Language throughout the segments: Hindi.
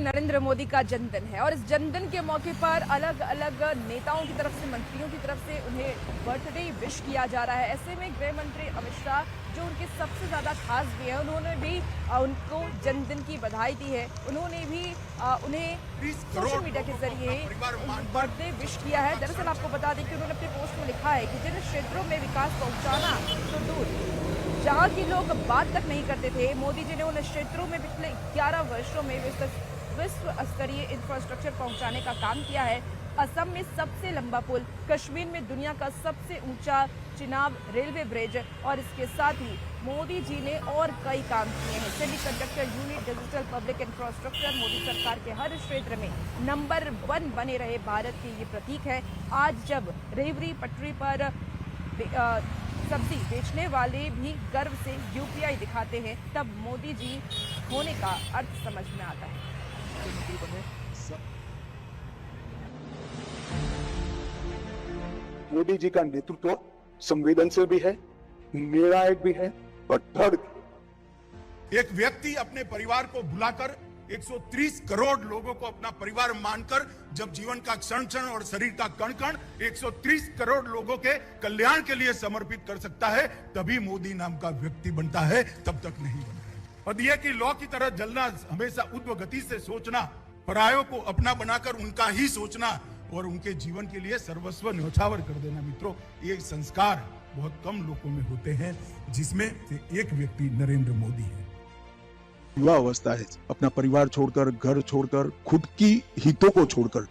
नरेंद्र मोदी का जन्मदिन है और इस जन्मदिन के मौके पर अलग अलग नेताओं की तरफ से, मंत्रियों की तरफ से उन्हें बर्थडे विश किया जा रहा है। ऐसे में गृह मंत्री अमित शाह, जो उनके सबसे ज्यादा खास भी हैं, उन्होंने भी उनको जन्मदिन की बधाई दी है। उन्होंने भी उन्हें सोशल मीडिया के जरिए बर्थडे विश किया है। दरअसल आपको बता दें कि उन्होंने अपने पोस्ट में लिखा है कि जिन क्षेत्रों में विकास पहुंचाना तो दूर, जहां के लोग बात तक नहीं करते थे, मोदी जी ने उन क्षेत्रों में पिछले 11 वर्षों में विश्व स्तरीय इंफ्रास्ट्रक्चर पहुंचाने का काम किया है। असम में सबसे लंबा पुल, कश्मीर में दुनिया का सबसे ऊंचा चिनाब रेलवे ब्रिज और इसके साथ ही मोदी जी ने और कई काम किए हैं। Semiconductor unit, digital public infrastructure, Modi सरकार के हर क्षेत्र में नंबर 1 बने रहे भारत के ये प्रतीक है। आज जब रेवड़ी पटरी पर सब्जी बेचने वाले भी गर्व से यूपीआई दिखाते हैं, तब मोदी जी होने का अर्थ समझ में आता है। मोदी जी का नेतृत्व संवेदनशील भी है, निर्णायक भी है और दृढ़। एक व्यक्ति अपने परिवार को भुलाकर 130 करोड़ लोगों को अपना परिवार मानकर जब जीवन का क्षण क्षण और शरीर का कण कण 130 करोड़ लोगों के कल्याण के लिए समर्पित कर सकता है, तभी मोदी नाम का व्यक्ति बनता है, तब तक नहीं बना है। और यह कि लौ की तरह जलना, हमेशा ऊर्ध्व गति से सोचना, परायों को अपना बनाकर उनका ही सोचना और उनके जीवन के लिए सर्वस्व न्यौछावर कर देना, मित्रों, ये संस्कार बहुत कम लोगों में होते हैं, जिसमें से एक व्यक्ति नरेंद्र मोदी है। युवा अवस्था है, अपना परिवार छोड़कर, घर छोड़कर, खुद की हितों को छोड़कर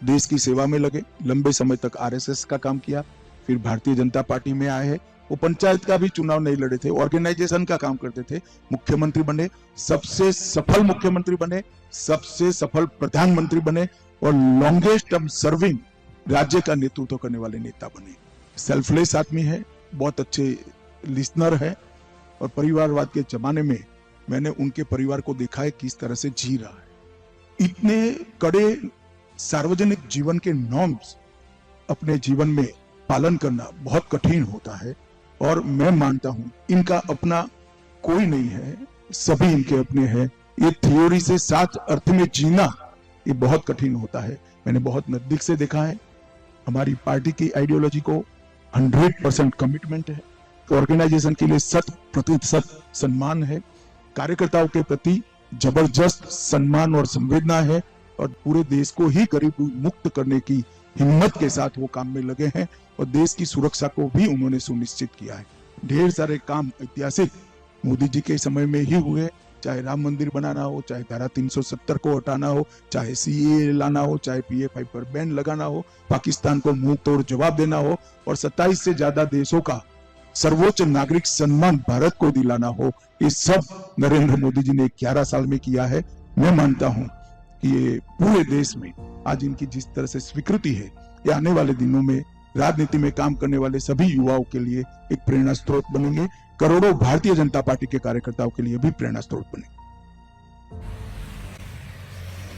देश की सेवा में लगे। लंबे समय तक आरएसएस का काम किया, फिर भारतीय जनता पार्टी में आए हैं। वो पंचायत का भी चुनाव नहीं लड़े थे, ऑर्गेनाइजेशन का काम करते थे, मुख्यमंत्री बने, सबसे सफल मुख्यमंत्री बने, सबसे सफल प्रधानमंत्री बने और लॉन्गेस्ट टर्म सर्विंग राज्य का नेतृत्व करने वाले नेता बने। सेल्फलेस आदमी है, बहुत अच्छे लिसनर है और परिवारवाद के जमाने में मैंने उनके परिवार को देखा है किस तरह से जी रहा है। इतने कड़े सार्वजनिक जीवन के नॉर्म्स अपने जीवन में पालन करना बहुत कठिन होता है और मैं मानता हूं इनका अपना कोई नहीं है, सभी इनके अपने हैं। ये थ्योरी से साथ अर्थ में जीना ये बहुत कठिन होता है। मैंने बहुत नजदीक से देखा है। हमारी पार्टी की आइडियोलॉजी को 100% कमिटमेंट है, ऑर्गेनाइजेशन के लिए 100% सम्मान है, कार्यकर्ताओं के प्रति जबरदस्त सम्मान और संवेदना है और पूरे देश को ही गरीबी मुक्त करने की हिम्मत के साथ वो काम में लगे हैं और देश की सुरक्षा को भी उन्होंने सुनिश्चित किया है। ढेर सारे काम ऐतिहासिक मोदी जी के समय में ही हुए, चाहे राम मंदिर बनाना हो, चाहे धारा 370 को हटाना हो, चाहे सीएए लाना हो, चाहे PF5 पर बैन लगाना हो, पाकिस्तान को मुंह तोड़ जवाब देना हो और 27 से ज्यादा देशों का सर्वोच्च नागरिक सम्मान भारत को दिलाना हो, ये सब नरेंद्र मोदी जी ने 11 साल में किया है। मैं मानता हूं कि ये पूरे देश में आज इनकी जिस तरह से स्वीकृति है, ये आने वाले दिनों में राजनीति में काम करने वाले सभी युवाओं के लिए एक प्रेरणा स्रोत बनेंगे, करोड़ों भारतीय जनता पार्टी के कार्यकर्ताओं के लिए भी प्रेरणा स्रोत बनेंगे।